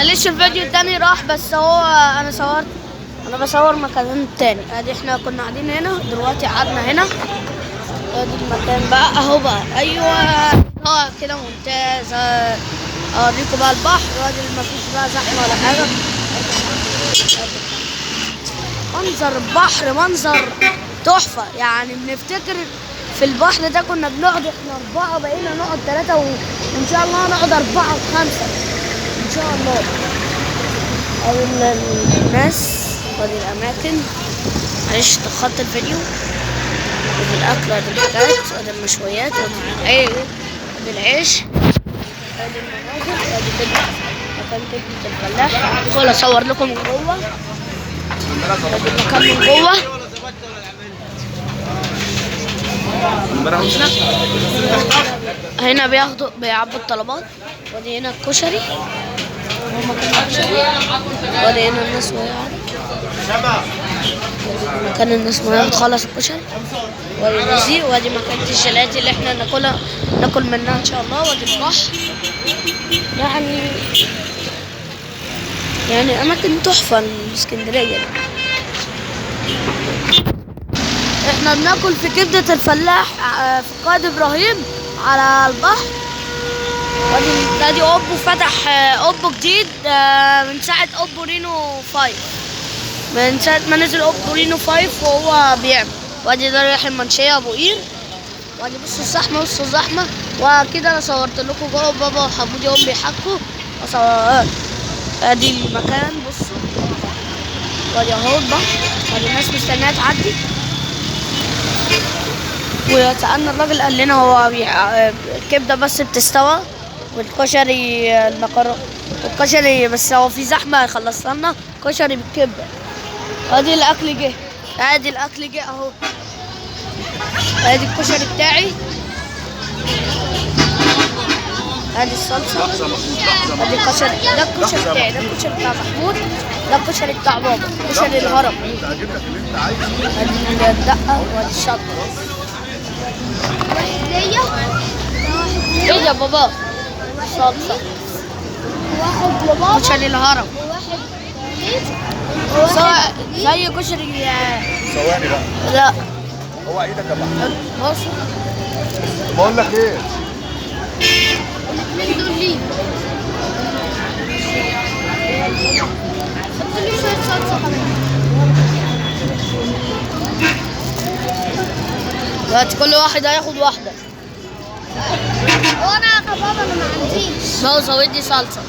معلش الفيديو التاني راح، بس هو انا بصور مكان تاني. ادي احنا كنا قاعدين هنا، دلوقتي قعدنا هنا. ادي المكان بقى اهو بقى. ايوه كده ممتاز. اوريكم بقى البحر، وادي مفيش بقى زحمه ولا حاجه. منظر البحر منظر تحفه يعني. بنفتكر في البحر ده كنا بنقعد احنا 4، بقينا نقعد 3 وان شاء الله نقعد 4 و5 ان شاء الله. ادي الناس وادي الاماكن. معلش تخطي الفيديو. ادي الاكل، ادي الحاجات، ادي المشويات، ادي العيش، ادي المناظر، ادي كده مكان كبدة الفلاح. ادخل اصور لكم من جوه. ادي المكان من جوه. هنا بيعبوا الطلبات. وادي هنا الكشري، وادي هنا الناس وهي قاعدة. مكان الناس وهي بتخلص الكشري. وادي مكان الجيلاتي اللي احنا ناكل منها ان شاء الله. وادي البحر. يعني اماكن تحفه الاسكندريه. احنا بناكل في كبده الفلاح في قائد ابراهيم على البحر. وادي اوبو فتح اوبو جديد من ساعه اوبو رينو 5، من ساعه ما نزل اوبو رينو 5 وهو بيعمل. وادي ده رايح المنشيه ابو قير. وادي بصوا الزحمه، بصوا الزحمه. وكده انا صورت لكم جوه بابا وحمودي هم بيحكوا. ادي المكان بصوا. وادي اهو البحر. وادي الناس مستنيه تعدي. وسألنا الراجل قال لنا هو الكبده بس بتستوى، والكشري المكرونه والكشري بس هو في زحمه هيخلص لنا كشري بالكبده. ادي الاكل جه. ادي الاكل جه اهو. ادي الكشري بتاعي. ادي الصلصه. ادي الكشري. ده الكشري بتاعي، ده الكشري بتاع محمود، ده الكشري بتاع بابا، كشري الهرم. ادي الدقه وادي الشطه. ايه يا بابا؟ صلصه. واحد لبابا كشري الهرم. وواحد زي كشري. ثواني بقى. لا هو ايدك يا محمود. بص بقول لك ايه؟ من دول ليه؟ حط لي شوية صلصة كمان. دلوقتي كل واحد هياخد واحدة. وانا يا بابا انا ما عنديش صلصة ودي صلصة.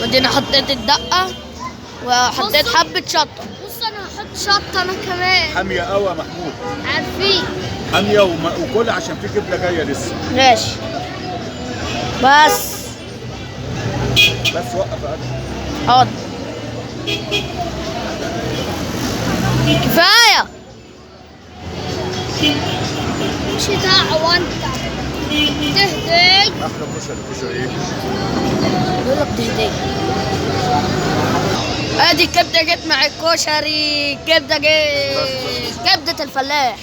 ودي انا حطيت الدقة وحطيت حبة شطة. بص انا هحط شطة انا كمان. حامية قوي يا محمود. عارفين حامية وكل عشان في كبدة جاية لسه. ماشي بس وقف يا ادم. حاضر. كفاية. مش دعوة انت تهدي. احلى كشري ايه؟ بيقول لك تهدي. ادي الكبدة جت مع الكشري. كبدة جت، كبدة الفلاح.